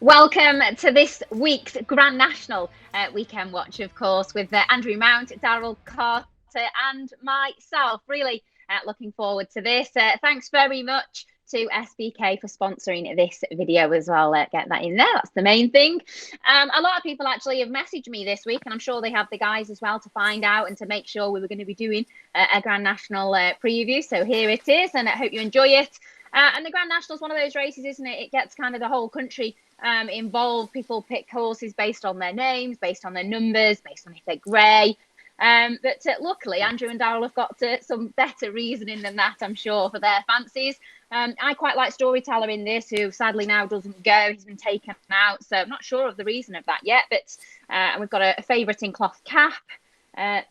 Welcome to this week's Grand National Weekend Watch, of course, with Andrew Mount, Daryl Carter and myself. Really looking forward to this. Thanks very much to SBK for sponsoring this video as well. Get that in there. That's the main thing. A lot of people actually have messaged me this week, and I'm sure they have the guys as well, to find out and to make sure we were going to be doing a Grand National preview. So here it is, and I hope you enjoy it. And the Grand National is one of those races, isn't it? It gets kind of the whole country involved. People pick horses based on their names, based on their numbers, based on if they're grey. But luckily, Andrew and Daryl have got some better reasoning than that, I'm sure, for their fancies. I quite like Storyteller in this, who sadly now doesn't go. He's been taken out, so I'm not sure of the reason of that yet. But we've got a favourite in Cloth Cap.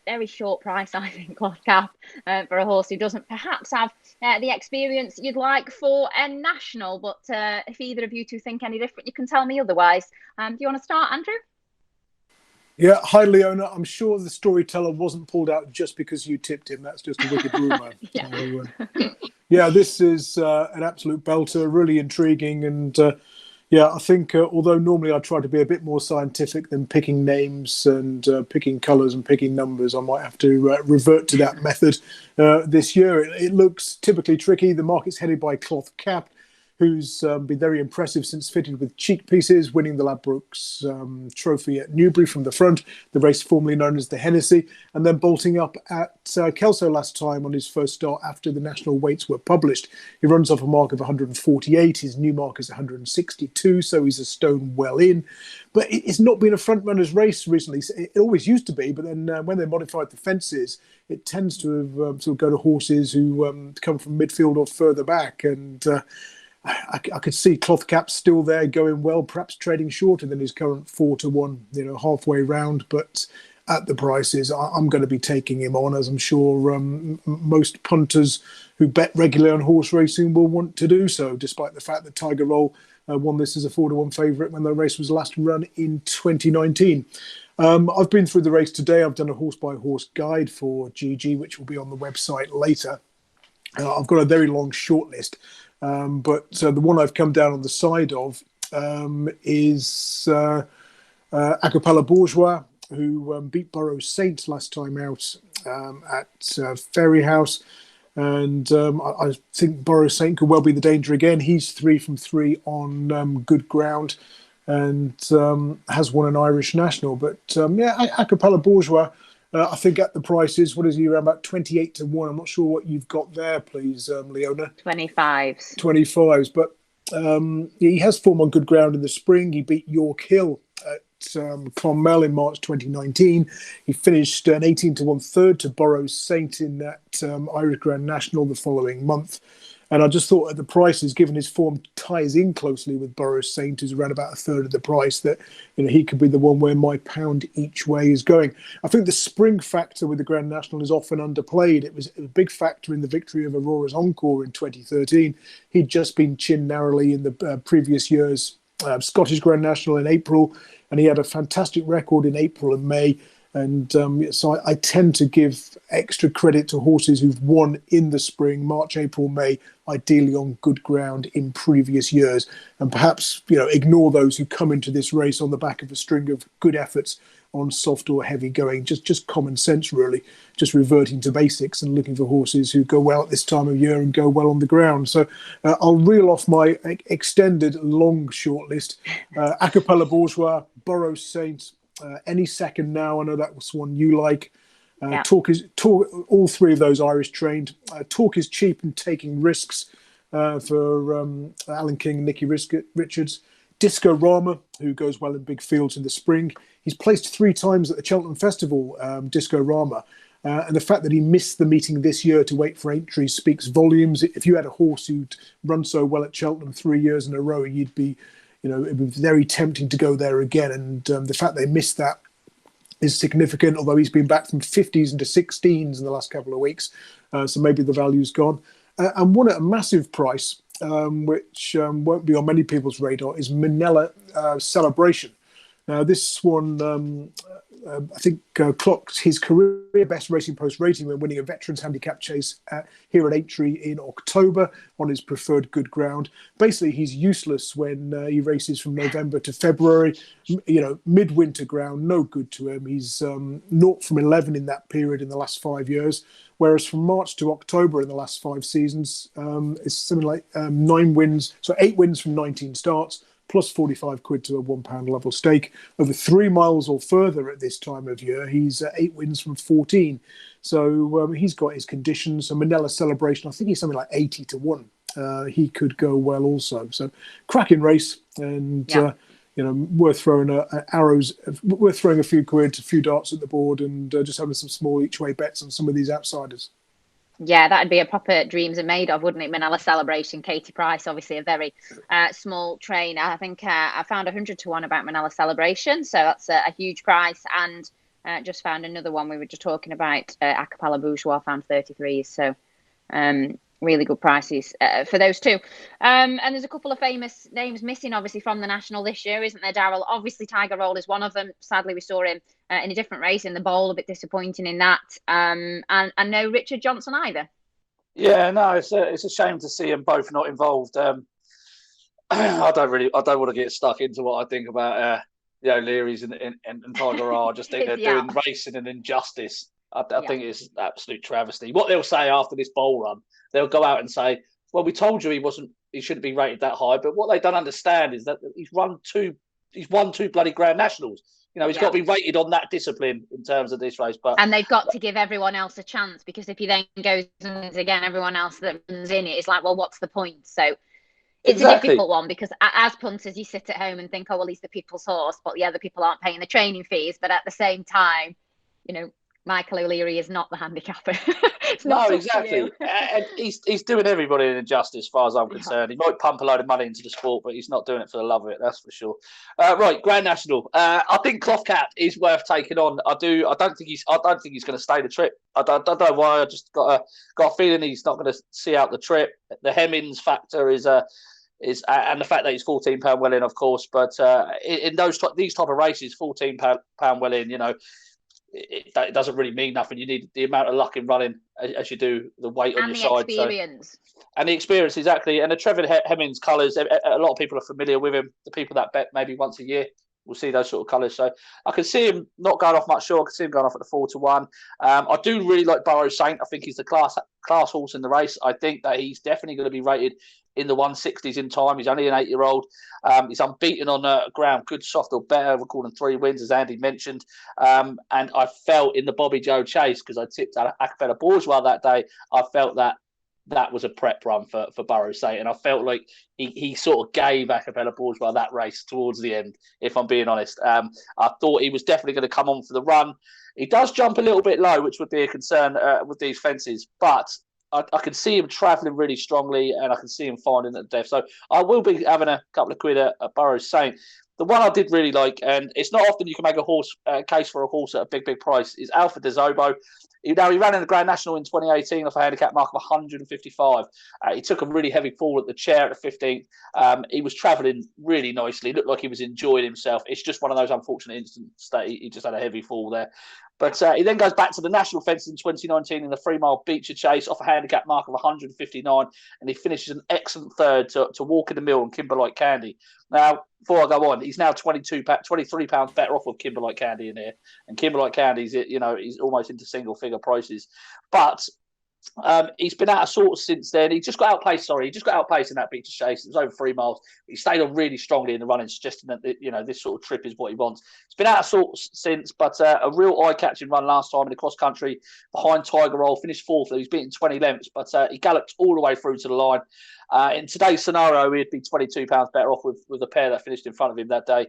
Very short price, I think, Cloth Cap, for a horse who doesn't perhaps have the experience you'd like for a national. But if either of you two think any different, you can tell me otherwise. Do you want to start, Andrew? Yeah, hi, Leonna. I'm sure the Storyteller wasn't pulled out just because you tipped him. That's just a wicked rumour. Yeah. So, yeah, this is an absolute belter, really intriguing. And yeah, I think although normally I try to be a bit more scientific than picking names and picking colours and picking numbers, I might have to revert to that method this year. It looks typically tricky. The market's headed by Cloth Cap, who's been very impressive since fitted with cheek pieces, winning the Ladbrokes Trophy at Newbury from the front, the race formerly known as the Hennessy, and then bolting up at Kelso last time on his first start after the national weights were published. He runs off a mark of 148. His new mark is 162, so he's a stone well in. But it's not been a front-runner's race recently. It always used to be, but then when they modified the fences, it tends to have sort of go to horses who come from midfield or further back. And I could see Cloth Cap still there, going well, perhaps trading shorter than his current 4-1, halfway round. But at the prices, I'm going to be taking him on, as I'm sure most punters who bet regularly on horse racing will want to do so, despite the fact that Tiger Roll won this as a 4-1 favourite when the race was last run in 2019. I've been through the race today. I've done a horse-by-horse guide for GG, which will be on the website later. I've got a very long shortlist. But the one I've come down on the side of is Acapella Bourgeois, who beat Burrow Saint last time out at Ferry House. And I think Burrow Saint could well be the danger again. He's 3 from 3 on good ground and has won an Irish national. But yeah, Acapella Bourgeois, I think at the prices, what is he, around about 28 to 1? I'm not sure what you've got there, please, Leonna. 25s. 25s, but he has form on good ground in the spring. He beat York Hill at Clonmel in March 2019. He finished an 18 to 1 third to Burrow Saint in that Irish Grand National the following month. And I just thought at the prices, given his form ties in closely with Burrow Saint, who's around about a third of the price, that he could be the one where my pound each way is going. I think the spring factor with the Grand National is often underplayed. It was a big factor in the victory of Aurora's Encore in 2013. He'd just been chinned narrowly in the previous year's Scottish Grand National in April, and he had a fantastic record in April and May. And so I tend to give extra credit to horses who've won in the spring, March, April, May, ideally on good ground in previous years. And perhaps, ignore those who come into this race on the back of a string of good efforts on soft or heavy going. Just common sense, really. Just reverting to basics and looking for horses who go well at this time of year and go well on the ground. So I'll reel off my extended long shortlist. Acapella Bourgeois, Burrow Saint, Any Second Now. I know that was one you like. Yeah. Talk, all three of those Irish trained. Talk is cheap and taking risks for Alan King and Nicky Richards. Disco Rama, who goes well in big fields in the spring. He's placed 3 times at the Cheltenham Festival, Disco Rama. And the fact that he missed the meeting this year to wait for Aintree speaks volumes. If you had a horse who'd run so well at Cheltenham 3 years in a row, you'd be, it'd be very tempting to go there again. And the fact they missed that is significant, although he's been back from 50s into 16s in the last couple of weeks. So maybe the value's gone. And one at a massive price, which won't be on many people's radar, is Minella Celebration, Now, this one, I think, clocked his career best Racing Post rating when winning a Veterans Handicap chase here at Aintree in October on his preferred good ground. Basically, he's useless when he races from November to February. Midwinter ground, no good to him. He's 0 from 11 in that period in the last 5 years, whereas from March to October in the last 5 seasons, it's something like 9 wins, so 8 wins from 19 starts, plus 45 quid to a £1 level stake. Over 3 miles or further at this time of year, he's 8 wins from 14. So he's got his conditions. So Manila Celebration, I think he's something like 80 to 1. He could go well also. So cracking race, and worth throwing worth throwing a few quid, a few darts at the board, and just having some small each way bets on some of these outsiders. Yeah, that'd be a proper dreams are made of, wouldn't it? Manila Celebration, Katie Price, obviously a very small trainer. I think I found 100 to 1 about Manila Celebration, so that's a huge price. And just found another one we were just talking about, Acapella Bourgeois, found 33s. So really good prices for those two. And there's a couple of famous names missing, obviously, from the National this year, isn't there, Daryl? Obviously, Tiger Roll is one of them. Sadly, we saw him in a different race in the bowl, a bit disappointing in that. And no Richard Johnson either. Yeah, no, it's a shame to see them both not involved. I don't want to get stuck into what I think about Leary's and Tiger R. I just think they're doing racing an injustice. I think it's an absolute travesty. What they'll say after this bowl run, they'll go out and say, "Well, we told you he shouldn't be rated that high." But what they don't understand is that he's won two bloody Grand Nationals. He's got to be rated on that discipline in terms of this race. And they've got to give everyone else a chance, because if he then goes and wins again, everyone else that runs in it is like, well, what's the point? So it's a difficult one, because as punters, you sit at home and think, oh, well, he's the people's horse, but the other people aren't paying the training fees. But at the same time, Michael O'Leary is not the handicapper. No, exactly. And he's doing everybody an injustice as far as I'm concerned. He might pump a load of money into the sport, but he's not doing it for the love of it, that's for sure. Right, Grand National. I think Cloth Cap is worth taking on. I don't think he's going to stay the trip. I don't know why. I just got a feeling he's not going to see out the trip. The Hemmings factor is and the fact that he's £14 well in, of course. But in these type of races, £14 well in, it doesn't really mean nothing. You need the amount of luck in running as you do the weight on your side. Experience. And the experience, exactly. And the Trevor Hemmings colours, a lot of people are familiar with him. The people that bet maybe once a year will see those sort of colours. So I can see him not going off much short. I can see him going off at the 4 to 1. I do really like Burrow Saint. I think he's the class horse in the race. I think that he's definitely going to be rated in the 160s in time. He's only an 8-year-old. He's unbeaten on ground, good, soft or better, recording 3 wins, as Andy mentioned. And I felt in the Bobby Joe chase, because I tipped Acapella Bourgeois that day, I felt that was a prep run for Burrow Saint. And I felt like he sort of gave Acapella Bourgeois that race towards the end, if I'm being honest. I thought he was definitely going to come on for the run. He does jump a little bit low, which would be a concern with these fences, but I can see him travelling really strongly, and I can see him finding at death. So I will be having a couple of quid at Burrow Saint. The one I did really like, and it's not often you can make a case for a horse at a big price, is Alpha des Obeaux. He ran in the Grand National in 2018 off a handicap mark of 155. He took a really heavy fall at the chair at the 15th. He was travelling really nicely. Looked like he was enjoying himself. It's just one of those unfortunate instances that he just had a heavy fall there. But he then goes back to the national fences in 2019 in the 3-mile Beecher Chase off a handicap mark of 159, and he finishes an excellent third to Walk in the Mill and Kimberlite Candy. Now, before I go on, he's now £23 better off with Kimberlite Candy in here, and Kimberlite Candy's he's almost into single figure prices, but. He's been out of sorts since then. He just got outplaced in that Beecher Chase. It was over 3 miles. He stayed on really strongly in the running, suggesting that this sort of trip is what he wants. He's been out of sorts since, but a real eye-catching run last time in the cross country behind Tiger Roll. Finished 4th. He's beaten 20 lengths, but he galloped all the way through to the line. In today's scenario, he'd be £22 better off with the pair that finished in front of him that day.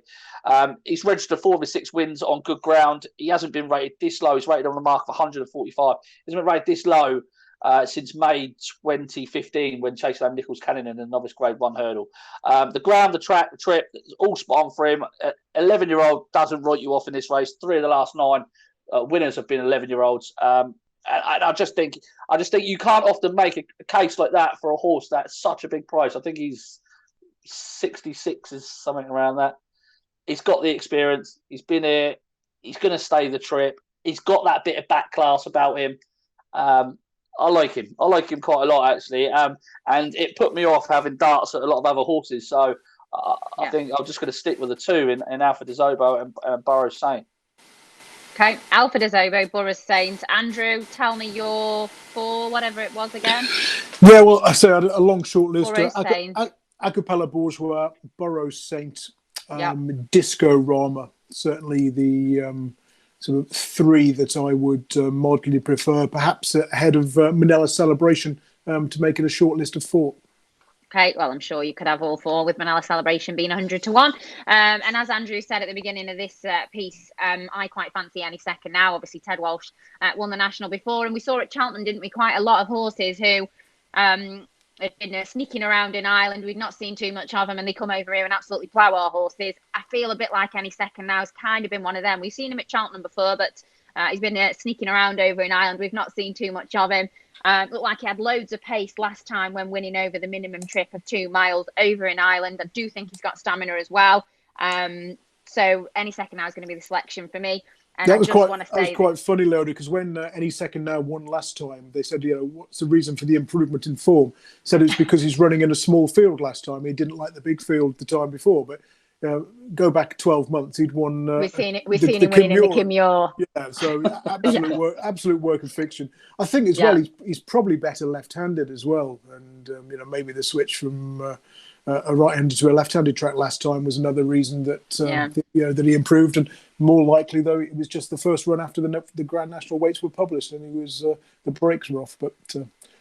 He's registered 4 of his 6 wins on good ground. He hasn't been rated this low. He's rated on the mark of 145. He hasn't been rated this low since May 2015, when chased down Nichols Cannon in the novice grade 1 hurdle. The ground, the track, the trip, all spot on for him. 11-year-old doesn't write you off in this race. 3 of the last 9 winners have been 11-year-olds. And I just think you can't often make a case like that for a horse that's such a big price. I think he's 66 is something around that. He's got the experience. He's been here. He's going to stay the trip. He's got that bit of back class about him. I like him. I like him quite a lot, actually. And it put me off having darts at a lot of other horses. So I think I'm just going to stick with the two in Alpha des Obeaux and Burrows Saint. Okay, Alpha des Obeaux, Burrows Saint. Andrew, tell me your 4, whatever it was again. Yeah, well, I say I had a long short list. Burrows Saint. Acapella, Bourgeois, Burrows Saint, Disco Rama. Certainly the sort of 3 that I would moderately prefer, perhaps ahead of Manila Celebration, to make it a short list of 4. Okay, well, I'm sure you could have all 4 with Manila Celebration being 100 to 1. And as Andrew said at the beginning of this piece, I quite fancy Any Second Now. Obviously, Ted Walsh won the National before, and we saw at Cheltenham, didn't we, quite a lot of horses who had been sneaking around in Ireland. We'd not seen too much of them, and they come over here and absolutely plough our horses. I feel a bit like Any Second Now has kind of been one of them. We've seen him at Cheltenham before, but he's been sneaking around over in Ireland. We've not seen too much of him. Looked like he had loads of pace last time when winning over the minimum trip of 2 miles over in Ireland. I do think he's got stamina as well. So Any Second Now is going to be the selection for me. And that was quite funny, Leona, because when Any Second Now won last time, they said, what's the reason for the improvement in form? Said it's because he's running in a small field last time. He didn't like the big field the time before, but go back 12 months, he'd won. We've seen him winning in the Kim Muir. Yeah, so absolute work of fiction. I think as well, he's probably better left-handed as well, and maybe the switch from a right-handed to a left-handed track last time was another reason that that he improved. And more likely, though, it was just the first run after the Grand National weights were published, and he was the brakes were off, but.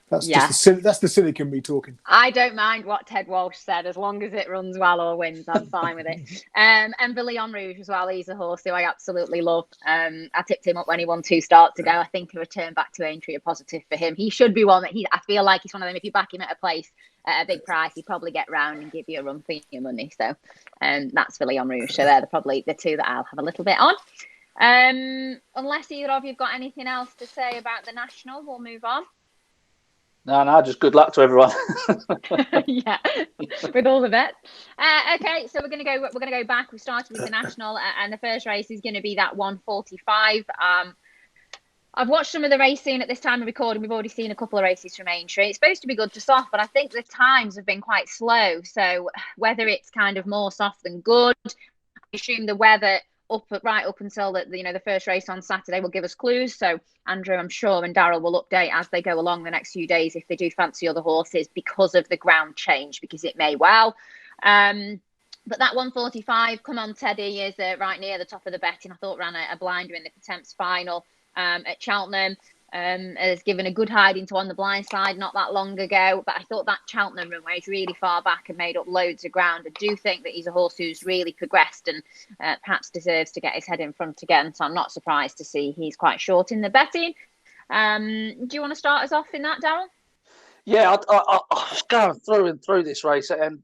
That's just the cynic in me talking. I don't mind what Ted Walsh said, as long as it runs well or wins, I'm fine with it. And for Leon Rouge as well, he's a horse who I absolutely love. I tipped him up when he won 2 starts ago. I think a return back to Aintree a positive for him. He should be one that I feel like he's one of them. If you back him at a place at a big price, he'd probably get round and give you a run for your money. So that's for Leon Rouge. So they're probably the 2 that I'll have a little bit on. Unless either of you've got anything else to say about the National, we'll move on. No, just good luck to everyone. Yeah, with all the bets. Okay, so we're gonna go back. We started with the National, and the first race is going to be that 1:45. I've watched some of the racing at this time of recording. We've already seen a couple of races from Aintree. It's supposed to be good to soft, but I think the times have been quite slow. So whether it's kind of more soft than good, I assume the weather right up until the first race on Saturday will give us clues. So Andrew, I'm sure, and Daryl will update as they go along the next few days if they do fancy other horses because of the ground change, because it may well. But that 1:45, come on Teddy, is right near the top of the betting. I thought ran a blinder in the Temps final at Cheltenham. Has given a good hiding to On the Blind Side not that long ago, but I thought that Cheltenham run where he's really far back and made up loads of ground. I do think that he's a horse who's really progressed and perhaps deserves to get his head in front again, so I'm not surprised to see he's quite short in the betting. Do you want to start us off in that, Daryl? Yeah, I was going through this race, and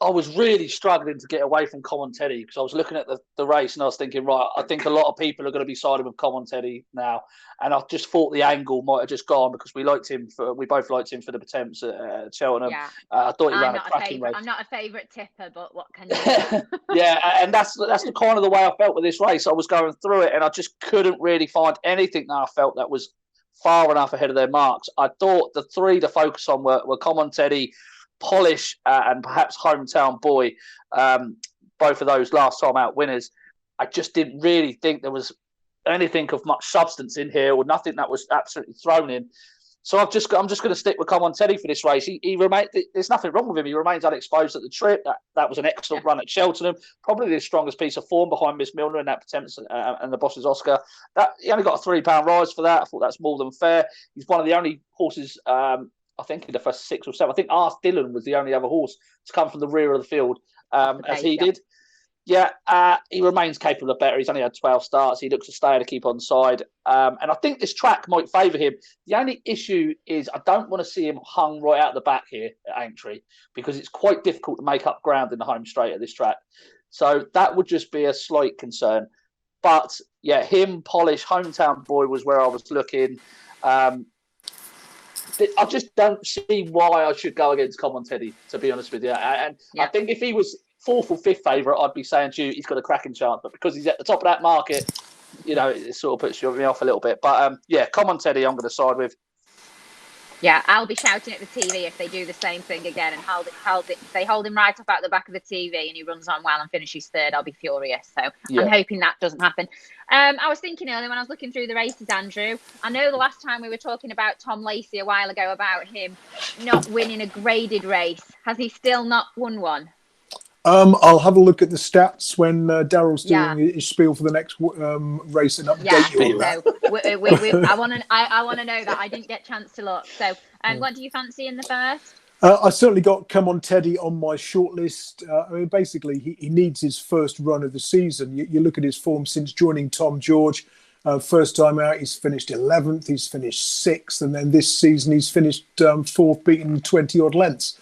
I was really struggling to get away from Common Teddy, because I was looking at the race and I was thinking, right, I think a lot of people are going to be siding with Common Teddy now, and I just thought the angle might have just gone because we both liked him for the attempts at Cheltenham. Yeah. I thought he ran a cracking race. I'm not a favourite tipper, but what can you do? Yeah, and that's the kind of the way I felt with this race. I was going through it and I just couldn't really find anything that I felt that was far enough ahead of their marks. I thought the 3 to focus on were Common Teddy, Polish, and perhaps Hometown Boy, both of those last time out winners. I just didn't really think there was anything of much substance in here, or nothing that was absolutely thrown in. So I'm just going to stick with Come On Teddy for this race. He remains. There's nothing wrong with him. He remains unexposed at the trip. That was an excellent run at Cheltenham. Probably the strongest piece of form behind Miss Milner in that attempt and the Boss's Oscar. He only got a £3 rise for that. I thought that's more than fair. He's one of the only horses. I think in the first 6 or 7. I think Arth Dillon was the only other horse to come from the rear of the field as he did. Yeah, he remains capable of better. He's only had 12 starts. He looks to stay to keep on side. And I think this track might favour him. The only issue is I don't want to see him hung right out the back here at Aintree, because it's quite difficult to make up ground in the home straight at this track. So that would just be a slight concern. But yeah, him, Polish, Hometown Boy was where I was looking. I just don't see why I should go against Common Teddy, to be honest with you. And I think if he was fourth or fifth favourite, I'd be saying to you he's got a cracking chance. But because he's at the top of that market, you know, it sort of puts me off a little bit. But yeah, come on, Teddy, I'm going to side with. Yeah, I'll be shouting at the TV if they do the same thing again and if they hold him right up at the back of the TV and he runs on well and finishes third, I'll be furious. So I'm hoping that doesn't happen. I was thinking earlier when I was looking through the races, Andrew, I know the last time we were talking about Tom Lacey a while ago about him not winning a graded race. Has he still not won one? I'll have a look at the stats when Daryl's doing his spiel for the next race and update you on that. I want to know that. I didn't get a chance to look. So, what do you fancy in the first? I certainly got Come On Teddy on my shortlist. I mean, basically, he needs his first run of the season. You look at his form since joining Tom George. First time out, he's finished 11th, he's finished 6th, and then this season he's finished 4th, beating 20-odd lengths.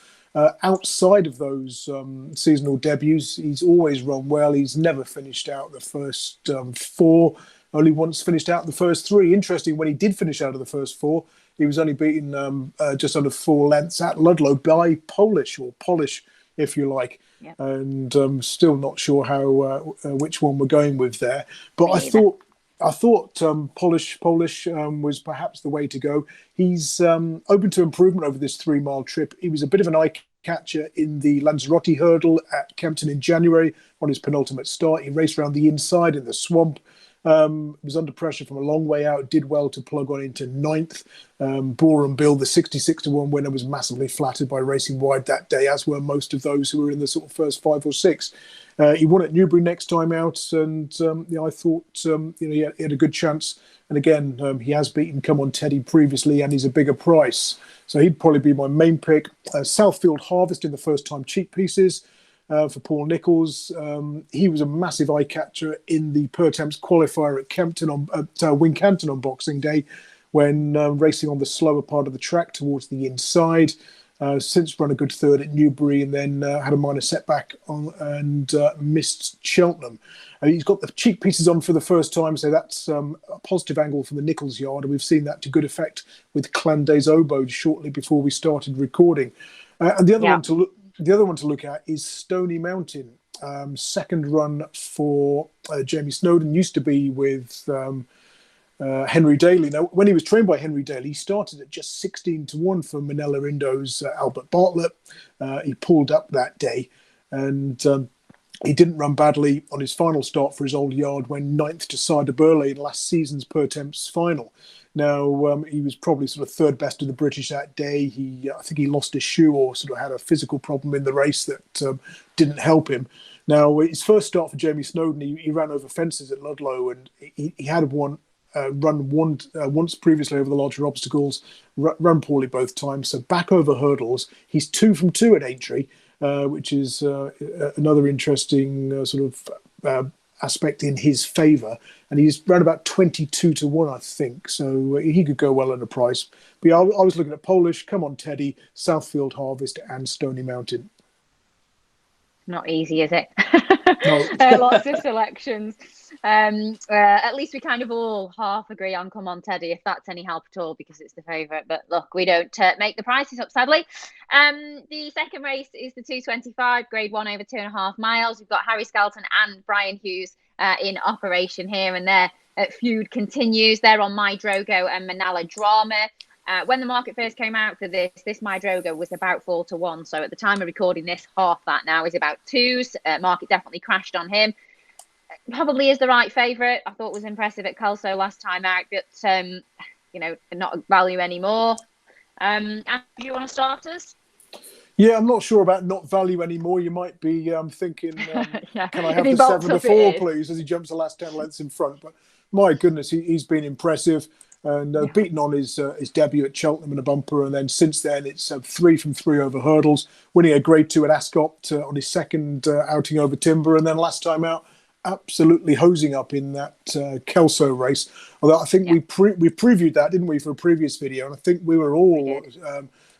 Outside of those seasonal debuts, he's always run well. He's never finished out the first 4, only once finished out the first 3. Interesting, when he did finish out of the first 4, he was only beaten just under 4 lengths at Ludlow by Polish, if you like. Yep. And still not sure how which one we're going with there. But I thought Polish was perhaps the way to go. He's open to improvement over this 3-mile trip. He was a bit of an eye catcher in the Lanzarote Hurdle at Kempton in January on his penultimate start. He raced around the inside in the swamp. Was under pressure from a long way out, did well to plug on into 9th. Bourne Bill, the 66-1 winner, was massively flattered by racing wide that day, as were most of those who were in the sort of first 5 or 6. He won at Newbury next time out, and I thought he had a good chance. And again, he has beaten Come On Teddy previously, and he's a bigger price, so he'd probably be my main pick. Southfield Harvest in the first-time cheap pieces for Paul Nicholls. He was a massive eye catcher in the Pertemps qualifier at Kempton at Wincanton on Boxing Day, when racing on the slower part of the track towards the inside. Since run a good third at Newbury, and then had a minor setback and missed Cheltenham. He's got the cheek pieces on for the first time, so that's a positive angle from the Nicholls yard, and we've seen that to good effect with Clanday's Obeaux shortly before we started recording. And the other one to look at is Stony Mountain. Second run for Jamie Snowden, used to be with Henry Daly. Now, when he was trained by Henry Daly, he started at just 16-1 for Manella Indo's Albert Bartlett. He pulled up that day, and he didn't run badly on his final start for his old yard when 9th to Cider Burley in last season's Pertemps final. Now, he was probably sort of third best of the British that day. I think he lost his shoe or sort of had a physical problem in the race that didn't help him. Now, his first start for Jamie Snowden, he ran over fences at Ludlow, and he had run once previously over the larger obstacles, run poorly both times. So back over hurdles, he's 2 from 2 at Aintree, which is another interesting sort of aspect in his favour. And he's run about 22-1, I think. So he could go well at a price. But yeah, I was looking at Polish, Come On Teddy, Southfield Harvest, and Stony Mountain. Not easy, is it? No. Lots of selections. At least we kind of all half agree on Come On Teddy, if that's any help at all, because it's the favourite. But look, we don't make the prices up, sadly. The second race is the 225, grade 1 over 2.5 miles. We've got Harry Skelton and Brian Hughes in operation here, and their feud continues. They're on My Drogo and Manala Drama. When the market first came out for this My Drogo was about 4-1. So at the time of recording this, half that now is about 2s. Market definitely crashed on him. Probably is the right favourite. I thought was impressive at Kelso last time out, but not a value anymore. Do you want to start us? Yeah, I'm not sure about not value anymore. You might be thinking, can I have the 7-4, please, as he jumps the last 10 lengths in front. But my goodness, he's been impressive. And beaten on his debut at Cheltenham in a bumper, and then since then it's 3 from 3 over hurdles, winning a grade 2 at Ascot on his second outing over timber, and then last time out absolutely hosing up in that Kelso race. Although I think we previewed that, didn't we, for a previous video, and I think we were all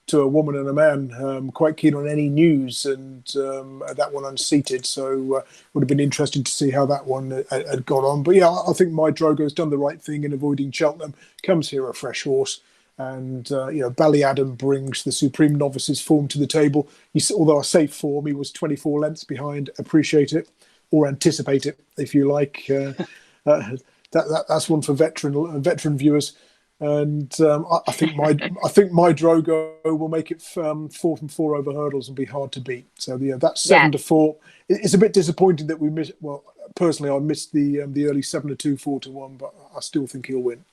to a woman and a man quite keen on any news, and that one unseated, so would have been interesting to see how that one had gone on. But yeah, I think My Drogo has done the right thing in avoiding Cheltenham, comes here a fresh horse, And Ballyadam brings the Supreme Novices form to the table. Although I say form, he was 24 lengths behind. Appreciate it, or anticipate it, if you like. That's one for veteran viewers. And I think my Drogo will make it 4 from 4 over hurdles and be hard to beat. So that's 7 to 4. It's a bit disappointing that we missed. Well, personally, I missed the early 7 to 2, 4 to 1, but I still think he'll win.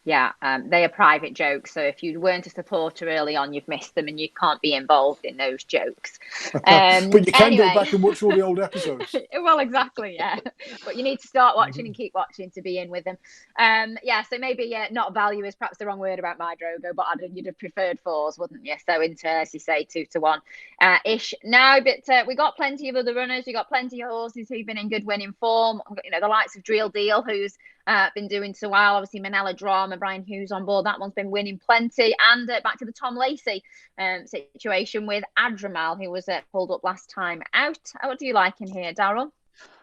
Yeah, they are private jokes. So if you weren't a supporter early on, you've missed them and you can't be involved in those jokes. But you can go back and watch all the old episodes. Well, exactly, yeah. But you need to start watching and keep watching to be in with them. So maybe not value is perhaps the wrong word about my Drogo, but you'd have preferred 4s, wouldn't you? So into, as you say, 2 to 1 ish now. But we got plenty of other runners. We got plenty of horses who've been in good winning form. The likes of Drill Deal, who's been doing so well. Obviously, Manila Drama, Brian Hughes on board. That one's been winning plenty. And back to the Tom Lacey situation with Adramal, who was pulled up last time out. What do you like in here, Daryl?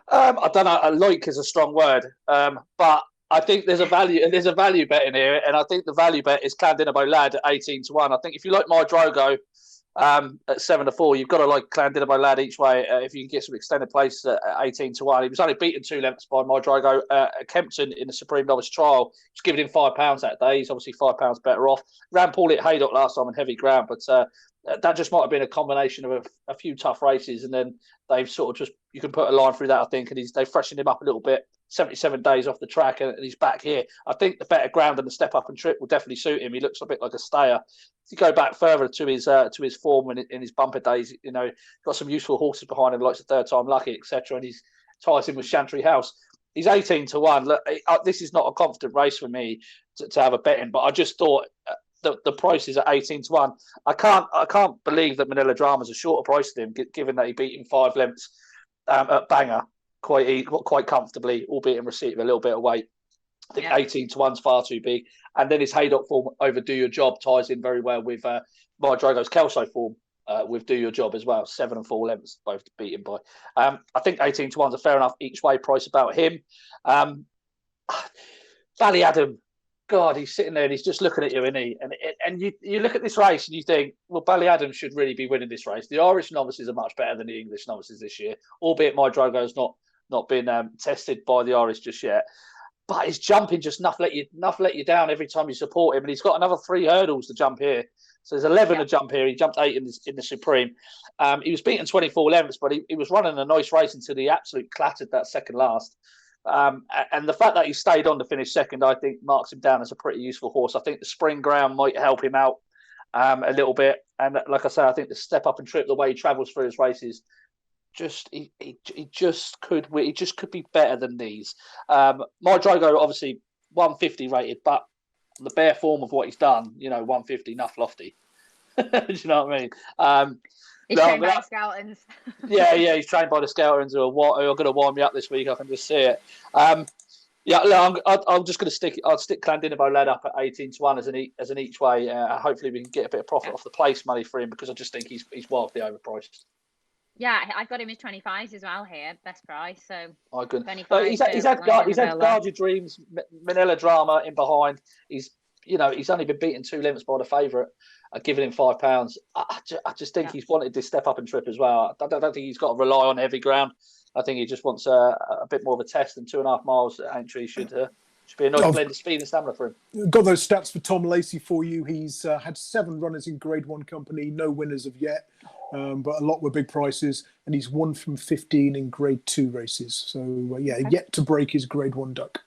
I don't know. Like is a strong word, but I think there's a value bet in here, and I think the value bet is Llandinabo Lad at 18 to 1. I think if you like my Drogo at 7 to 4, you've got to like Llandinabo Lad each way if you can get some extended places at 18 to 1. He was only beaten 2 lengths by my Drogo at Kempton in the Supreme Novice Trial. He was giving him £5 that day. He's obviously £5 better off. Ran poorly at Haydock last time on heavy ground, but that just might have been a combination of a few tough races, and then they've sort of just, you can put a line through that, I think, and they've freshened him up a little bit. 77 days off the track, and he's back here. I think the better ground and the step up and trip will definitely suit him. He looks a bit like a stayer. If you go back further to his form in his bumper days, got some useful horses behind him, like the Third Time Lucky, etc. And he's ties in with Chantry House. He's 18 to 1. Look, this is not a confident race for me to have a bet in, but I just thought the price is at 18 to 1. I can't believe that Manila Drama's a shorter price than him, given that he beat him 5 lengths at Bangor quite comfortably, albeit in receipt of a little bit of weight. I think 18 to 1's far too big. And then his Haydock form over Do Your Job ties in very well with my Drogo's Kelso form with Do Your Job as well. 7 and 4 lengths, both beaten by. I think 18 to 1's a fair enough each way price about him. Ballyadam, God, he's sitting there and he's just looking at you, isn't he? And you look at this race and you think, well, Ballyadam should really be winning this race. The Irish novices are much better than the English novices this year, albeit my Drogo's not been tested by the Irish just yet. But his jumping just enough let you down every time you support him. And he's got another 3 hurdles to jump here. So there's 11 to jump here. He jumped 8 in the Supreme. He was beaten 24 lengths, but he was running a nice race until he absolutely clattered that second last. And the fact that he stayed on to finish second, I think, marks him down as a pretty useful horse. I think the spring ground might help him out a little bit. And like I say, I think the step up and trip, the way he travels through his races, he just could be better than these. My Drogo obviously 150 rated, but the bare form of what he's done, 150 enough lofty. Do you know what I mean? He's trained by the Scoutons. yeah, he's trained by the Scoutons who are going to wind me up this week. I can just see it. I'm just going to stick Llandinabo Lad up at 18 to 1 as an each way. Hopefully we can get a bit of profit off the place money for him, because I just think he's wildly overpriced. Yeah, I've got him as 25s as well here, best price. So I couldn't. He's had Guard Your Dreams, Manila Drama in behind. He's only been beaten 2 lengths by the favourite, giving him £5. I just think he's wanted this step up and trip as well. I don't think he's got to rely on heavy ground. I think he just wants a bit more of a test, and 2.5 miles at Aintree should be a nice blend of speed and stamina for him. Got those stats for Tom Lacey for you. He's had 7 runners in Grade 1 company, no winners of yet. But a lot were big prices, and he's 1 from 15 in Grade 2 races. So, yet to break his Grade 1 duck.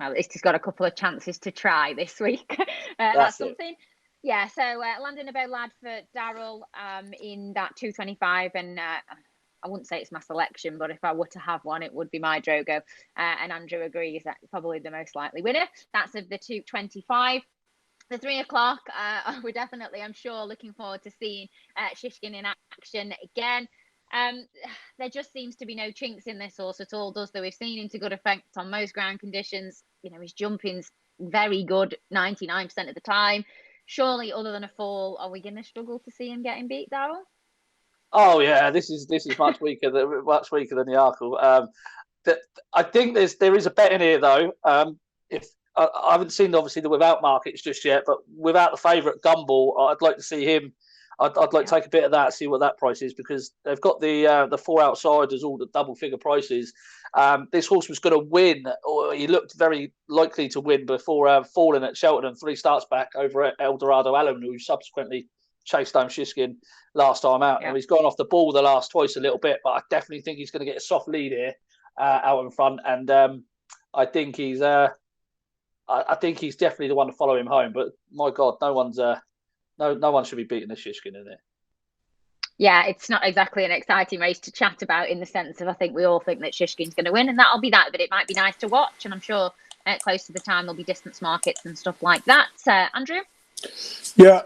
Well, at least he's got a couple of chances to try this week. That's something. Yeah, so Llandinabo Lad for Daryl in that 225, and I wouldn't say it's my selection, but if I were to have one, it would be my Drogo. And Andrew agrees that's probably the most likely winner. That's of the 225. The 3 o'clock, we're definitely, I'm sure, looking forward to seeing Shishkin in action again. There just seems to be no chinks in this horse at all, does there? We've seen him to good effect on most ground conditions. His jumping's very good 99% of the time. Surely, other than a fall, are we going to struggle to see him getting beat, Daryl? Oh yeah, this is much weaker than the Arkle. I think there is a bet in here though. If I haven't seen obviously the without markets just yet, but without the favourite Gumball, I'd like to see him. I'd like to take a bit of that, see what that price is, because they've got the 4 outsiders, all the double figure prices. This horse was going to win, or he looked very likely to win before falling at Cheltenham 3 starts back over at Eldorado Allen, who subsequently chased home Shishkin last time out. And he's gone off the ball the last twice a little bit, but I definitely think he's going to get a soft lead here out in front. And I think he's definitely the one to follow him home. But my God, no one should be beating the Shishkin in there. Yeah, it's not exactly an exciting race to chat about in the sense of I think we all think that Shishkin's going to win, and that'll be that. But it might be nice to watch, and I'm sure close to the time there'll be distance markets and stuff like that. Andrew? Yeah,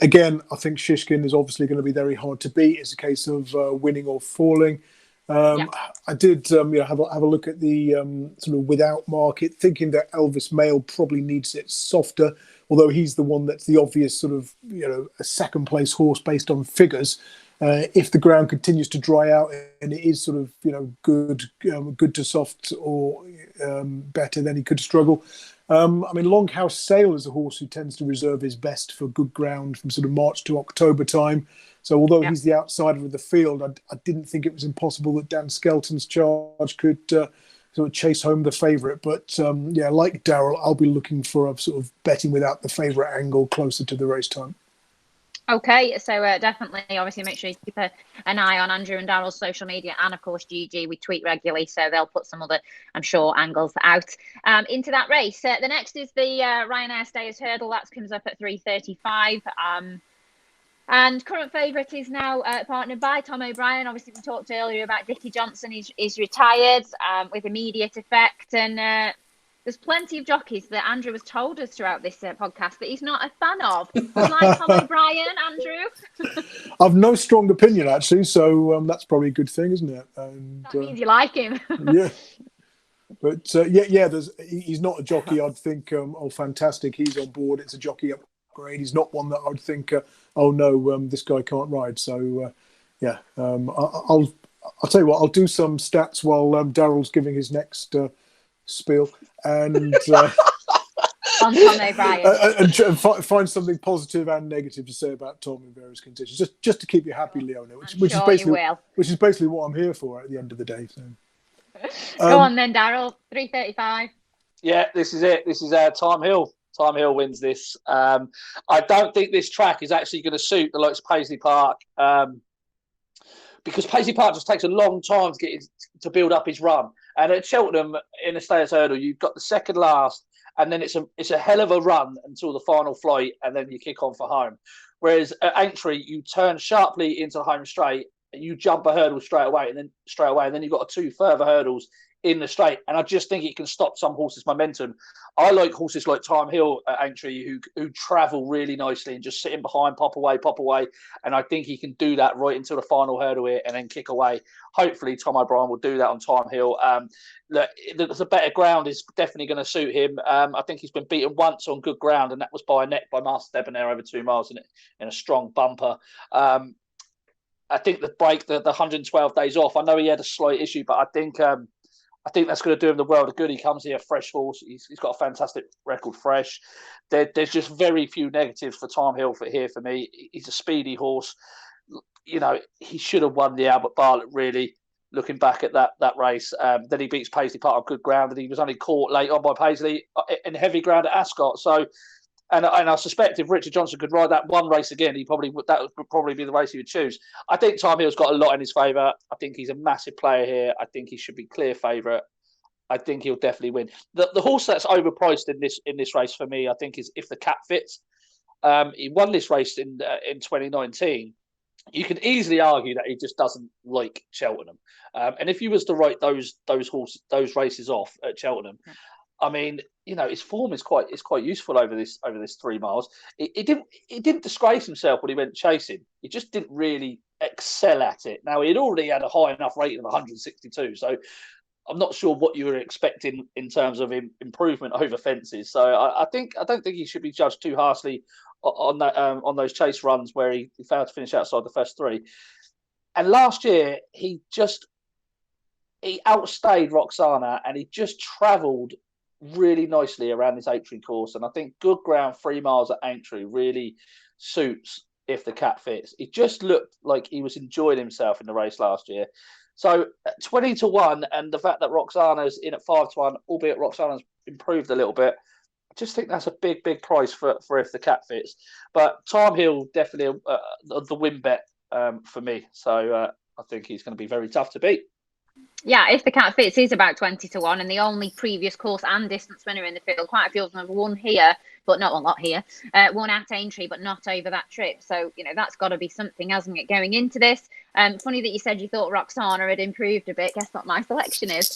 again, I think Shishkin is obviously going to be very hard to beat. It's a case of winning or falling. I did have a look at the sort of without market, thinking that Elvis Mail probably needs it softer, although he's the one that's the obvious sort of, a second place horse based on figures. If the ground continues to dry out and it is sort of, good to soft or better, then he could struggle. Longhouse Sale is a horse who tends to reserve his best for good ground from sort of March to October time. So although he's the outsider of the field, I didn't think it was impossible that Dan Skelton's charge could sort of chase home the favourite. But like Daryl, I'll be looking for a sort of betting without the favourite angle closer to the race time. Okay, so definitely, obviously, make sure you keep an eye on Andrew and Daryl's social media, and of course, GG. We tweet regularly, so they'll put some other, I'm sure, angles out into that race. The next is the Ryanair Stayers Hurdle. That comes up at 3:35. And current favourite is now partnered by Tom O'Brien. Obviously, we talked earlier about Dickie Johnson. He's retired with immediate effect, and there's plenty of jockeys that Andrew has told us throughout this podcast that he's not a fan of. Like Tom O'Brien, Andrew? I've no strong opinion, actually, so that's probably a good thing, isn't it? And, that means you like him. Yeah. But, he's not a jockey I'd think, fantastic, he's on board, it's a jockey upgrade. He's not one that I'd think, this guy can't ride. So, I'll tell you what, I'll do some stats while Daryl's giving his next spiel. And on Tom O'Brien, and find something positive and negative to say about Tom in various conditions, just to keep you happy, Leonna, which is basically what I'm here for at the end of the day. So, go on then, Daryl. 3:35. Yeah, this is it. This is Thyme Hill. Thyme Hill wins this. I don't think this track is actually going to suit the likes of Paisley Park, because Paisley Park just takes a long time to build up his run. And at Cheltenham in the Stayers Hurdle, you've got the second last, and then it's a hell of a run until the final flight, and then you kick on for home. Whereas at Aintree, you turn sharply into the home straight, and you jump a hurdle straight away, and then you've got 2 further hurdles in the straight. And I just think it can stop some horses' momentum. I like horses like Thyme Hill at Aintree who travel really nicely and just sit in behind, pop away. And I think he can do that right until the final hurdle here and then kick away. Hopefully, Tom O'Brien will do that on Thyme Hill. The better ground is definitely going to suit him. I think he's been beaten once on good ground, and that was by a neck by Master Debonair over 2 miles in a strong bumper. I think the 112 days off, I know he had a slight issue, but I think that's going to do him the world of good. He comes here fresh horse. He's got a fantastic record fresh. There's just very few negatives for Thyme Hill for me. He's a speedy horse. He should have won the Albert Bartlett, really, looking back at that race. Then he beats Paisley Park on good ground, and he was only caught late on by Paisley in heavy ground at Ascot. So, and I suspect if Richard Johnson could ride that one race again, that would probably be the race he would choose. I think Thyme Hill's got a lot in his favour. I think he's a massive player here. I think he should be clear favourite. I think he'll definitely win. The horse that's overpriced in this race for me, I think, is If the Cap Fits. He won this race in 2019. You can easily argue that he just doesn't like Cheltenham. And if he was to write those races off at Cheltenham, his form is quite useful over this 3 miles. He didn't disgrace himself when he went chasing. He just didn't really excel at it. Now, he'd already had a high enough rating of 162, so I'm not sure what you were expecting in terms of improvement over fences. So I don't think he should be judged too harshly on those chase runs where he failed to finish outside the first 3. And last year he outstayed Roksana, and he just travelled really nicely around this Aintree course, and I think good ground 3 miles at Aintree really suits if the cat fits. It just looked like he was enjoying himself in the race last year. So 20 to 1, and the fact that Roksana's in at 5 to 1, albeit Roksana's improved a little bit, I just think that's a big price for if the cat fits. But Thyme Hill definitely the win bet for me. So I think he's going to be very tough to beat. Yeah, if the cat fits, is about 20 to 1, and the only previous course and distance winner in the field. Quite a few of them have won here, but not a lot here. Won at Aintree, but not over that trip. So, that's got to be something, hasn't it, going into this? Funny that you said you thought Roksana had improved a bit. Guess what my selection is?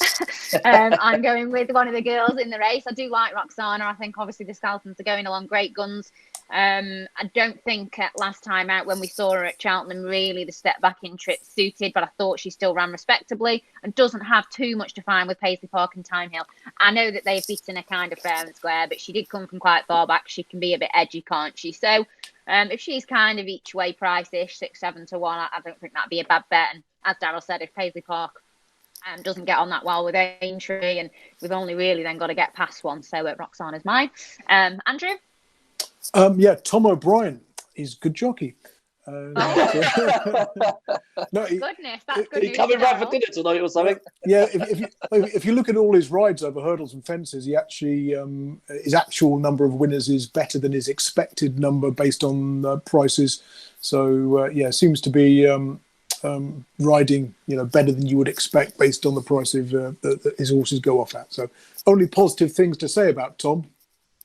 I'm going with one of the girls in the race. I do like Roksana. I think, obviously, the Skeltons are going along great guns. I don't think last time out when we saw her at Cheltenham, really the step back in trip suited, but I thought she still ran respectably and doesn't have too much to find with Paisley Park and Thyme Hill. I know that they've beaten her kind of fair and square, but she did come from quite far back. She can be a bit edgy, can't she? So if she's kind of each way price-ish, 6-7 to 1, I don't think that'd be a bad bet. And as Daryl said, if Paisley Park doesn't get on that well with Aintree, and we've only really then got to get past one, so Roksana's mine. Andrew? Tom O'Brien is good jockey. Goodness, that's good. He's coming round for dinner tonight or something. Yeah, if you look at all his rides over hurdles and fences, he actually his actual number of winners is better than his expected number based on prices. So seems to be riding better than you would expect based on the price of that his horses go off at. So only positive things to say about Tom.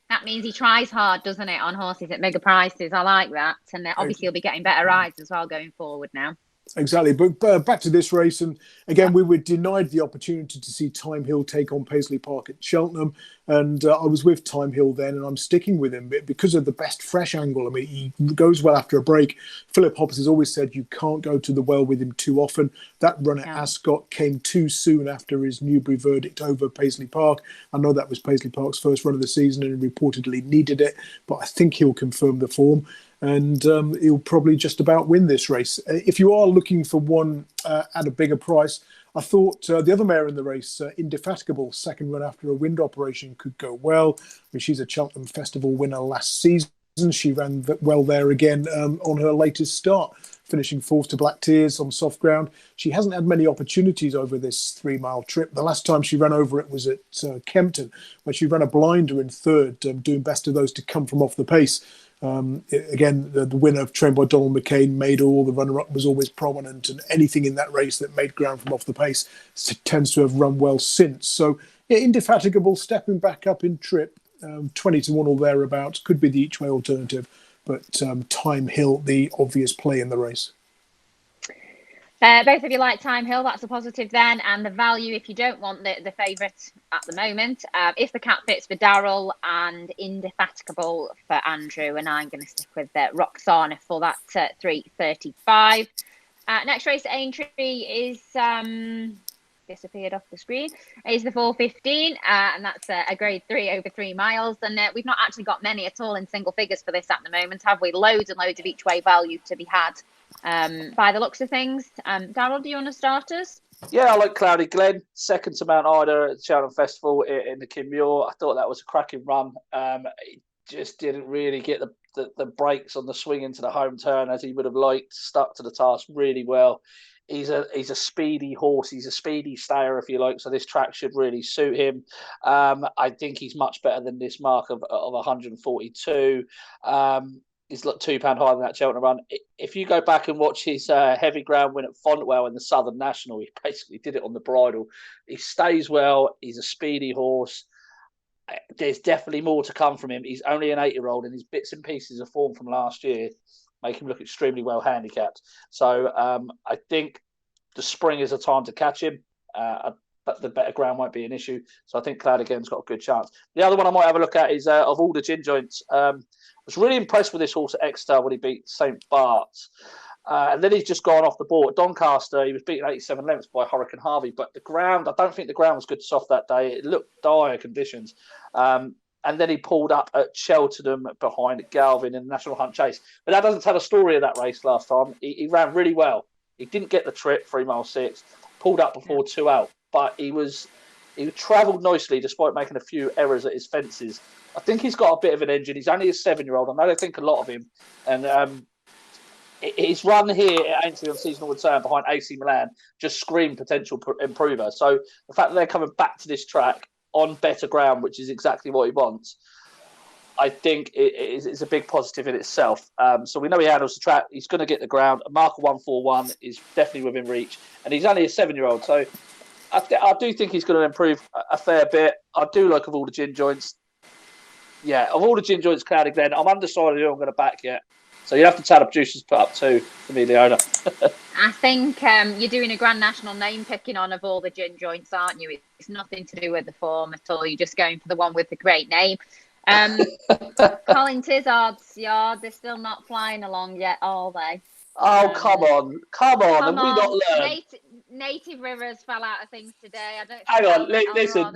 That means he tries hard, doesn't it, on horses at bigger prices? I like that. And obviously he'll be getting better rides as well going forward now. Exactly. But back to this race. And again, we were denied the opportunity to see Thyme Hill take on Paisley Park at Cheltenham. And I was with Thyme Hill then, and I'm sticking with him because of the best fresh angle. I mean, he goes well after a break. Philip Hobbs has always said you can't go to the well with him too often. That run at Ascot came too soon after his Newbury verdict over Paisley Park. I know that was Paisley Park's first run of the season and reportedly needed it, but I think he'll confirm the form. And he'll probably just about win this race. If you are looking for one at a bigger price, I thought the other mare in the race, Indefatigable, second run after a wind operation, could go well. I mean, she's a Cheltenham Festival winner last season. She ran well there again on her latest start, finishing fourth to Black Tears on soft ground. She hasn't had many opportunities over this 3 mile trip. The last time she ran over it was at Kempton, where she ran a blinder in third, doing best of those to come from off the pace. Again, the winner, trained by Donald McCain, made all. The runner-up was always prominent, and anything in that race that made ground from off the pace tends to have run well since. So, Indefatigable, stepping back up in trip, 20 to 1 or thereabouts, could be the each-way alternative, but Thyme Hill, the obvious play in the race. Both of you like Thyme Hill, that's a positive then. And the value, if you don't want the favourite at the moment, if the cat fits for Daryl and Indefatigable for Andrew, and I'm going to stick with Roksana for that 3:35. Next race at Aintree is disappeared off the screen. Is the 4:15, and that's a grade 3 over 3 miles. And we've not actually got many at all in single figures for this at the moment, have we? Loads and loads of each way value to be had. By the looks of things. Daryl, do you want to start us? Yeah, I like Cloudy Glen, second to Mount Ida at the Cheltenham Festival in the Kinmure. I thought that was a cracking run. It just didn't really get the brakes on the swing into the home turn as he would have liked. Stuck to the task really well. He's a speedy horse. He's a speedy stayer, if you like. So this track should really suit him. I think he's much better than this mark of 142. He's like £2 higher than that Cheltenham run. If you go back and watch his heavy ground win at Fontwell in the Southern National, he basically did it on the bridle. He stays well. He's a speedy horse. There's definitely more to come from him. He's only an 8-year-old, and his bits and pieces of form from last year make him look extremely well handicapped. So I think the spring is a time to catch him. But the better ground won't be an issue. So I think Cloud again's got a good chance. The other one I might have a look at is of all the gin joints. I was really impressed with this horse at Exeter when he beat St. Bart's. And then he's just gone off the board. Doncaster, he was beaten 87 lengths by Hurricane Harvey. But the ground, I don't think the ground was good soft that day. It looked dire conditions. And then he pulled up at Cheltenham behind Galvin in the National Hunt Chase. But that doesn't tell a story of that race last time. He ran really well. He didn't get the trip, 3 mile 6. Pulled up before 2 out. But he was He travelled nicely despite making a few errors at his fences. I think he's got a bit of an engine. He's only a 7-year-old. I know they think a lot of him. And his run here at Aintree on seasonal return behind AC Milan just screamed potential improver. So the fact that they're coming back to this track on better ground, which is exactly what he wants, I think it's a big positive in itself. So we know he handles the track. He's going to get the ground. A marker 141 is definitely within reach. And he's only a 7-year-old. So I do think he's going to improve a fair bit. I do like of all the gin joints. Yeah, of all the gin joints, Cloudy Glen, I'm undecided who I'm going to back yet. So you have to tell the producers put up 2 for me, Leonna. I think you're doing a Grand National name picking on of all the gin joints, aren't you? It's nothing to do with the form at all. You're just going for the one with the great name. Colin Tizard's yard, they're still not flying along yet, are they? Oh, come on. Have we not learned? Native Rivers fell out of things today. I don't. Hang on, listen.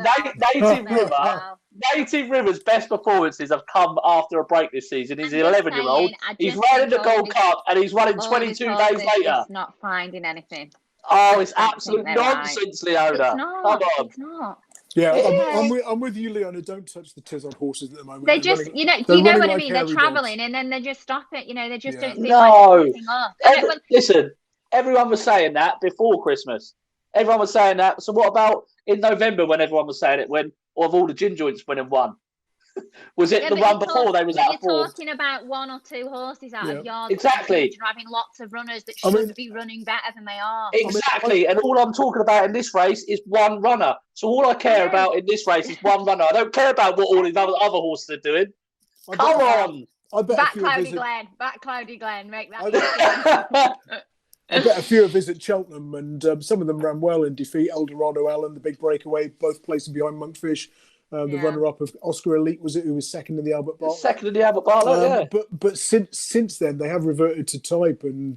Native Rivers' best performances have come after a break this season. He's an 11-year-old. He's running the Gold Cup and he's running 22 days later. It's not finding anything. Oh, it's absolute nonsense, Leonna. Come on. It's not. Yeah, I'm with you, Leonna. Don't touch the Tizard horses at the moment. They just, running, do you know what I mean? They're travelling and then they just stop it. They just don't seem like it's up. Listen, everyone was saying that before Christmas. Everyone was saying that. So what about in November when everyone was saying it? When of all the gin joints went and won? Was it the one before they was out of form? You're talking about 1 or 2 horses out of yards. Exactly. Driving lots of runners that should be running better than they are. Exactly. And all I'm talking about in this race is one runner. So all I care about in this race is one runner. I don't care about what all these other horses are doing. Come on. Back Cloudy Glen. Make that. I bet a few visit Cheltenham, and some of them ran well in defeat. Eldorado Allen, the big breakaway, both placing behind Monkfish. The runner-up of Oscar Elite, was it, who was second in the Albert Bartlett? Second in the Albert Bartlett, yeah. But since then, they have reverted to type, and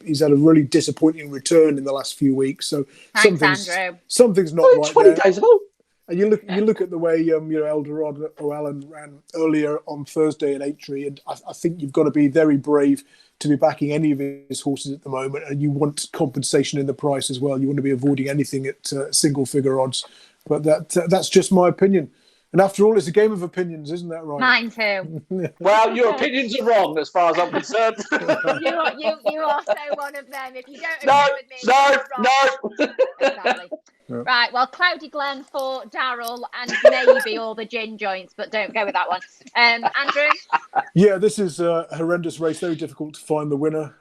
he's had a really disappointing return in the last few weeks. So something's not right 20 there. days ago. And you look at the way Eldorado Allen ran earlier on Thursday at Aintree, and I think you've got to be very brave to be backing any of his horses at the moment, and you want compensation in the price as well. You want to be avoiding anything at single-figure odds. But that's just my opinion. And after all, it's a game of opinions, isn't that right? Mine too. Well, your opinions are wrong as far as I'm concerned. you are so one of them. If you don't agree with me, no. Exactly. Yeah. Right, well, Cloudy Glen for Daryl and maybe all the gin joints, but don't go with that one. Andrew? Yeah, this is a horrendous race. Very difficult to find the winner.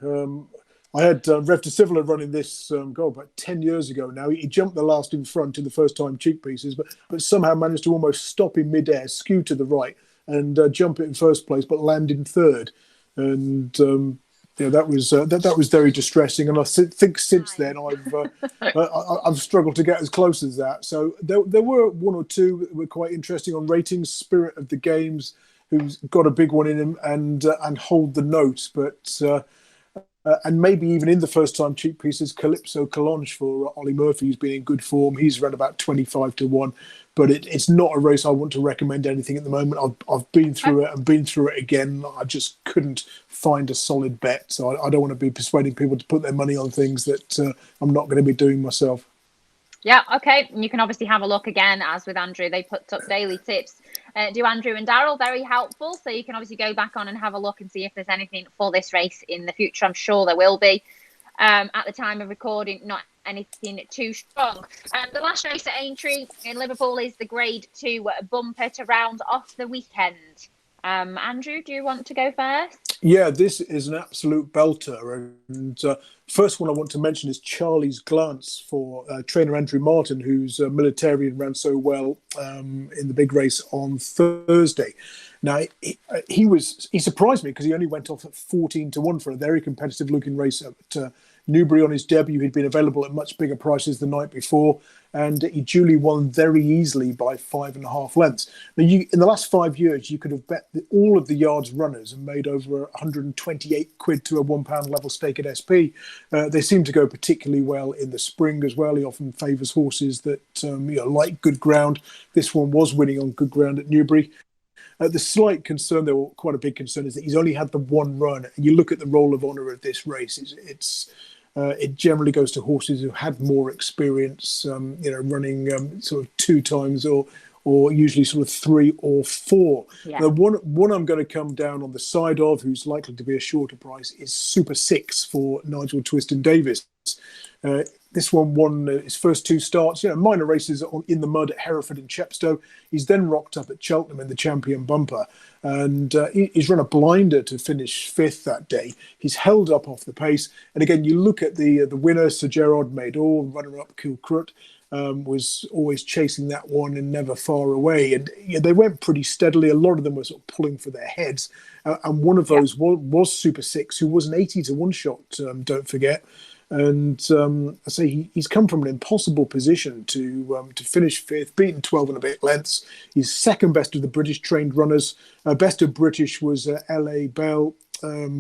I had Rev de Civil running this about 10 years ago now. He jumped the last in front in the first time cheek pieces, but somehow managed to almost stop in midair, skew to the right, and jump it in first place, but land in third. And that was very distressing. And I think since then I've struggled to get as close as that. So there were 1 or 2 that were quite interesting on ratings. Spirit of the Games, who's got a big one in him, and Hold the Note, but. And maybe even in the first time cheek pieces, Calypso Calanche for Ollie Murphy, who's been in good form. He's run about 25 to 1, but it's not a race I want to recommend anything at the moment. I've been through it and been through it again. I just couldn't find a solid bet. So I don't want to be persuading people to put their money on things that I'm not going to be doing myself. Yeah, okay. And you can obviously have a look again, as with Andrew, they put up daily tips. Do Andrew and Daryl, very helpful. So you can obviously go back on and have a look and see if there's anything for this race in the future. I'm sure there will be. At the time of recording, not anything too strong. The last race at Aintree in Liverpool is the Grade 2 bumper to round off the weekend. Andrew, do you want to go first? Yeah, this is an absolute belter. And first one I want to mention is Charlie's Glance for trainer Andrew Martin, who's a Militarian, ran so well in the big race on Thursday. Now, he surprised me because he only went off at 14 to 1 for a very competitive looking race at Newbury on his debut. He'd been available at much bigger prices the night before, and he duly won very easily by 5.5 lengths. Now, in the last 5 years, you could have bet all of the yards runners and made over 128 quid to a £1 level stake at SP. They seem to go particularly well in the spring as well. He often favours horses that like good ground. This one was winning on good ground at Newbury. The slight concern, though, quite a big concern, is that he's only had the one run. And you look at the roll of honour of this race, it's It generally goes to horses who had more experience, running sort of 2 times or usually sort of 3 or 4. Yeah. Now, one I'm going to come down on the side of, who's likely to be a shorter price, is Super 6 for Nigel Twiston Davis. This one won his first 2 starts, minor races in the mud at Hereford and Chepstow. He's then rocked up at Cheltenham in the Champion Bumper, and he's run a blinder to finish 5th that day. He's held up off the pace, and again, you look at the winner, Sir Gerard Maydor, runner-up Kilcrut, was always chasing that one and never far away. And they went pretty steadily. A lot of them were sort of pulling for their heads, and one of those was Super 6, who was an 80 to 1 shot. Don't forget. And I say he's come from an impossible position to finish 5th, beaten 12 and a bit lengths. He's second best of the British trained runners. Best of British was L.A. Bell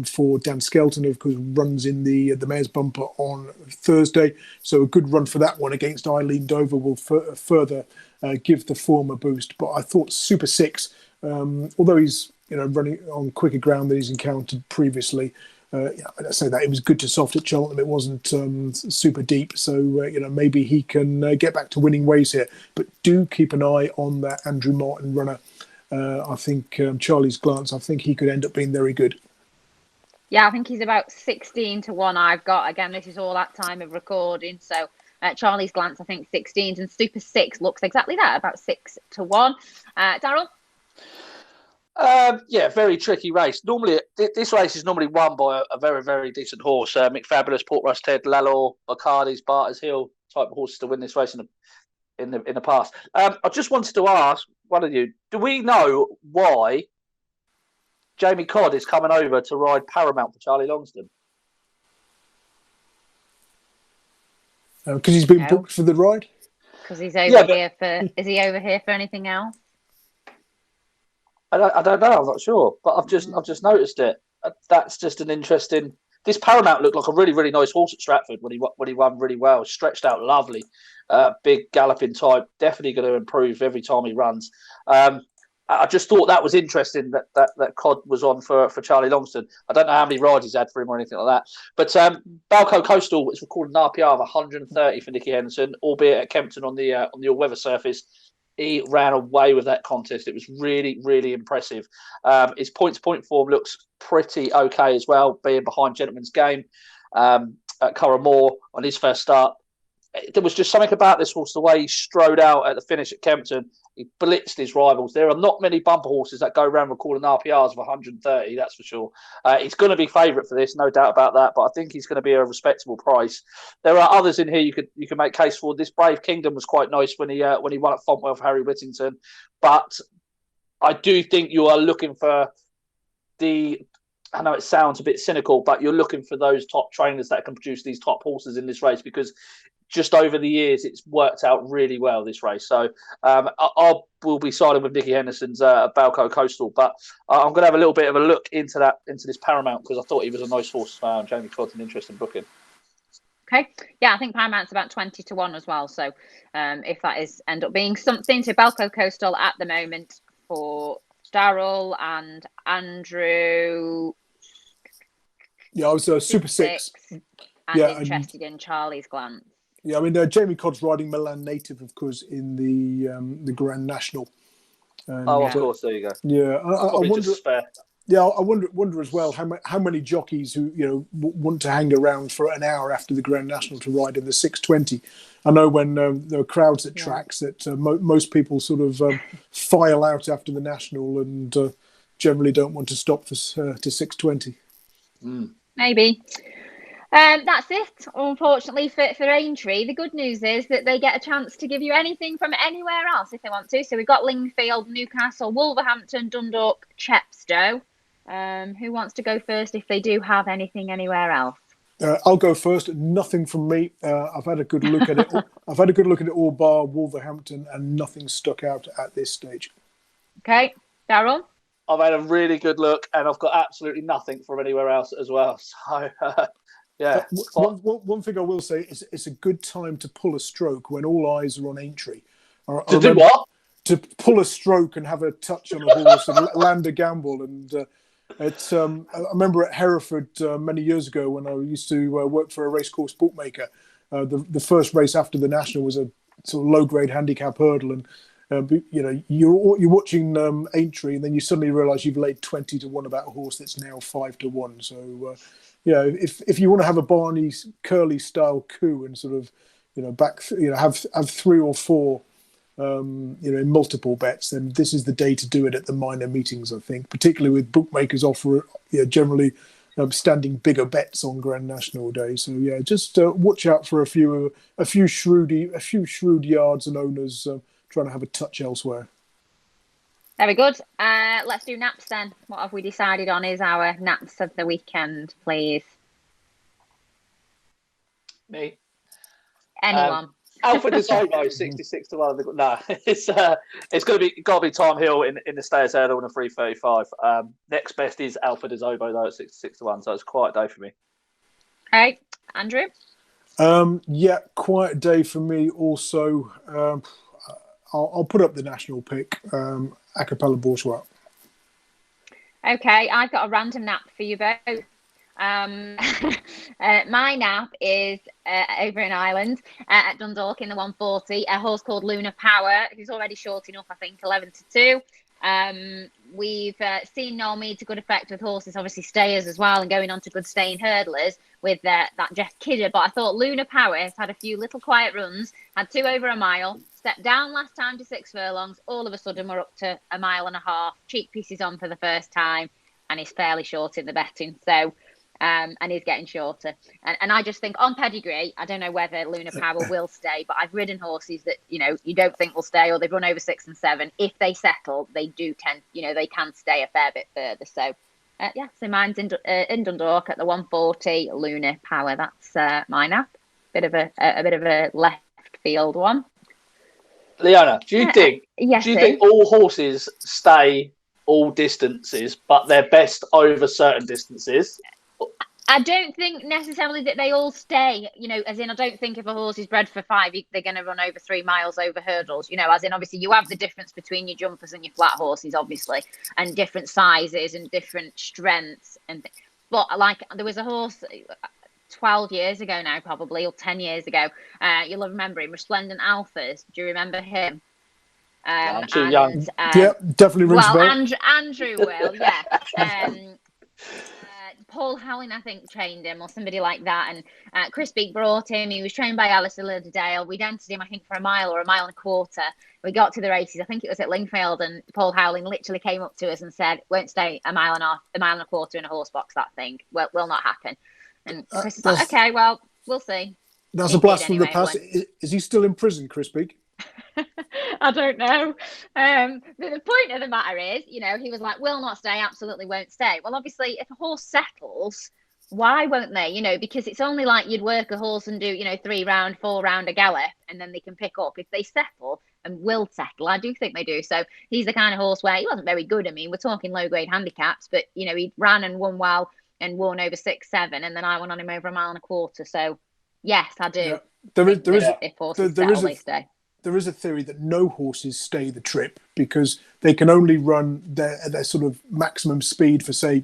for Dan Skelton, who of course runs in the Mayor's Bumper on Thursday. So a good run for that one against Eileen Dover will further give the form a boost. But I thought Super 6, although he's running on quicker ground than he's encountered previously. I say that it was good to soft at Cheltenham. It wasn't super deep, so maybe he can get back to winning ways here. But do keep an eye on that Andrew Martin runner. I think Charlie's Glance. I think he could end up being very good. Yeah, I think he's about 16 to 1. I've got, again, this is all that time of recording. So Charlie's Glance, I think 16s, and Super 6 looks exactly that, about 6 to 1. Daryl. Very tricky race. Normally, this race is normally won by a very, very decent horse. McFabulous, Port Rusted, Lalor, Bacardi's, Barter's Hill type of horses to win this race in the past. I just wanted to ask one of you: do we know why Jamie Codd is coming over to ride Paramount for Charlie Longston? Because he's been booked for the ride. Because he's over here for. Is he over here for anything else? I don't know. I'm not sure, but I've just noticed it. That's just an interesting. This Paramount looked like a really, really nice horse at Stratford when he won really well. Stretched out lovely, big galloping type. Definitely going to improve every time he runs. I just thought that was interesting that Codd was on for Charlie Longston. I don't know how many rides he's had for him or anything like that. But Balco Coastal is recorded an RPR of 130 for Nicky Henderson, albeit at Kempton on the all-weather surface. He ran away with that contest. It was really, really impressive. His point-to-point form looks pretty okay as well, being behind Gentleman's Game at Curramore on his first start. There was just something about this horse, the way he strode out at the finish at Kempton. He blitzed his rivals. There are not many bumper horses that go around recording RPRs of 130, that's for sure. He's going to be favourite for this, no doubt about that, but I think he's going to be a respectable price. There are others in here you can make case for. This Brave Kingdom was quite nice when he won at Fontwell for Harry Whittington, but I do think you are looking for I know it sounds a bit cynical, but you're looking for those top trainers that can produce these top horses in this race, because just over the years, it's worked out really well, this race. So I will be siding with Nicky Henderson's Balco Coastal, but I'm going to have a little bit of a look into this Paramount, because I thought he was a nice horse. Jamie Codd's an interesting booking. Okay. Yeah, I think Paramount's about 20 to 1 as well. So if that is end up being something, so Balco Coastal at the moment for Daryl and Andrew. Yeah, I was Super 6. And interested in Charlie's Glance. Yeah, I mean, Jamie Codd's riding Milan Native, of course, in the Grand National. And, of course, there you go. Yeah, I wonder. Just spare. Yeah, I wonder as well how many jockeys who want to hang around for an hour after the Grand National to ride in the 620. I know when there are crowds at tracks that most people sort of file out after the National and generally don't want to stop to 620. Maybe. That's it, unfortunately, for Aintree. The good news is that they get a chance to give you anything from anywhere else if they want to. So we've got Lingfield, Newcastle, Wolverhampton, Dundalk, Chepstow. Who wants to go first if they do have anything anywhere else? I'll go first. Nothing from me. I've had a good look at it. I've had a good look at it all bar Wolverhampton, and nothing stuck out at this stage. Okay, Daryl? I've had a really good look, and I've got absolutely nothing from anywhere else as well. So... yeah. One thing I will say is it's a good time to pull a stroke when all eyes are on Aintree. To do what? To pull a stroke and have a touch on a horse and land a gamble. And It's I remember at Hereford many years ago when I used to work for a racecourse bookmaker. The first race after the national was a sort of low grade handicap hurdle, and you're watching Aintree, and then you suddenly realise you've laid 20 to 1 about a horse that's now 5 to 1. So if you want to have a Barney Curly style coup and sort of have 3 or 4 in multiple bets, then this is the day to do it at the minor meetings, I think, particularly with bookmakers offer generally standing bigger bets on Grand National Day. So just watch out for a few shrewd yards and owners trying to have a touch elsewhere. Very good. Let's do naps then. What have we decided on is our naps of the weekend, please? Me. Anyone. Alfred is Obeaux, 66 to 1. No, it's got to be Thyme Hill in the Stayers Hurdle and a 3:35. Next best is Alfred is Obeaux though at 66 to 1. So it's a quiet day for me. All right, Andrew. Quiet day for me also. I'll put up the national pick, Acapella Bourgeois. Okay, I've got a random nap for you both. My nap is over in Ireland at Dundalk in the 140, a horse called Lunar Power, who's already short enough, I think, 11 to 2. We've seen Normie to good effect with horses, obviously stayers as well, and going on to good staying hurdlers with that Jeff Kidder. But I thought Lunar Power has had a few little quiet runs, had 2 over a mile, stepped down last time to 6 furlongs. All of a sudden, we're up to 1.5 miles, cheek pieces on for the first time, and he's fairly short in the betting. So, and he's getting shorter. And I just think on pedigree, I don't know whether Lunar Power will stay, but I've ridden horses that, you don't think will stay, or they've run over 6 and 7. If they settle, they do tend, they can stay a fair bit further. So, so mine's in Dundalk at the 140, Lunar Power. That's my nap. Bit of a left field one. Leonna, do you think all horses stay all distances, but they're best over certain distances? I don't think necessarily that they all stay, as in I don't think if a horse is bred for 5, they're going to run over 3 miles over hurdles, as in obviously you have the difference between your jumpers and your flat horses, obviously, and different sizes and different strengths. But like there was a horse 12 years ago now, probably, or 10 years ago. You'll remember him, Resplendent Alphas. Do you remember him? I'm too young. Definitely rings a bell. Andrew will, yeah. Paul Howling, I think, trained him, or somebody like that. And Chris Beak brought him. He was trained by Alistair Lauderdale. We'd entered him, I think, for 1 mile or 1.25 miles. We got to the races. I think it was at Lingfield, and Paul Howling literally came up to us and said, "Won't stay 1.5 miles, 1.25 miles in a horse box. That thing will not happen." And Chris is like, "Okay, well, we'll see." That's a blast from the past. Is he still in prison, Chris Beak? I don't know. The point of the matter is, he was like, will not stay, absolutely won't stay. Well, obviously, if a horse settles, why won't they? Because it's only like you'd work a horse and do, 3-round, 4-round a gallop, and then they can pick up. If they settle and will settle, I do think they do. So he's the kind of horse where he wasn't very good. I mean, we're talking low-grade handicaps, but, he ran and won well and won over 6, 7, and then I went on him over 1.25 miles. So, yes, I do. Yeah. If horses settle, they stay. There is a theory that no horses stay the trip because they can only run their sort of maximum speed for, say,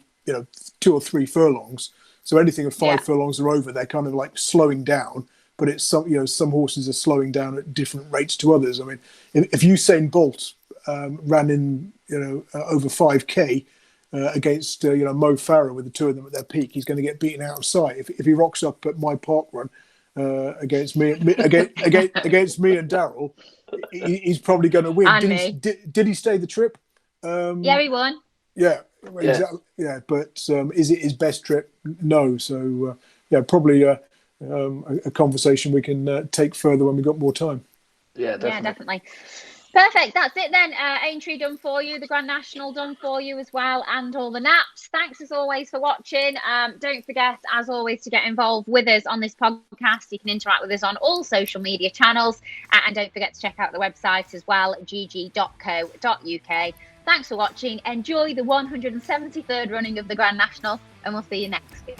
2 or 3 furlongs. So anything of 5 furlongs or over, they're kind of like slowing down. But it's some horses are slowing down at different rates to others. I mean, if Usain Bolt ran in over 5K against Mo Farah with the 2 of them at their peak, he's going to get beaten out of sight. If he rocks up at my park run against me and Daryl, he's probably going to win. Did he stay the trip? Yeah, he won. Yeah, exactly. Yeah, but is it his best trip? No. So probably a conversation we can take further when we've got more time. Yeah, definitely. Yeah, definitely. Perfect. That's it then. Aintree done for you, the Grand National done for you as well, and all the naps. Thanks as always for watching. Don't forget, as always, to get involved with us on this podcast. You can interact with us on all social media channels, and don't forget to check out the website as well, GG.CO.UK. Thanks for watching. Enjoy the 173rd running of the Grand National, and we'll see you next week.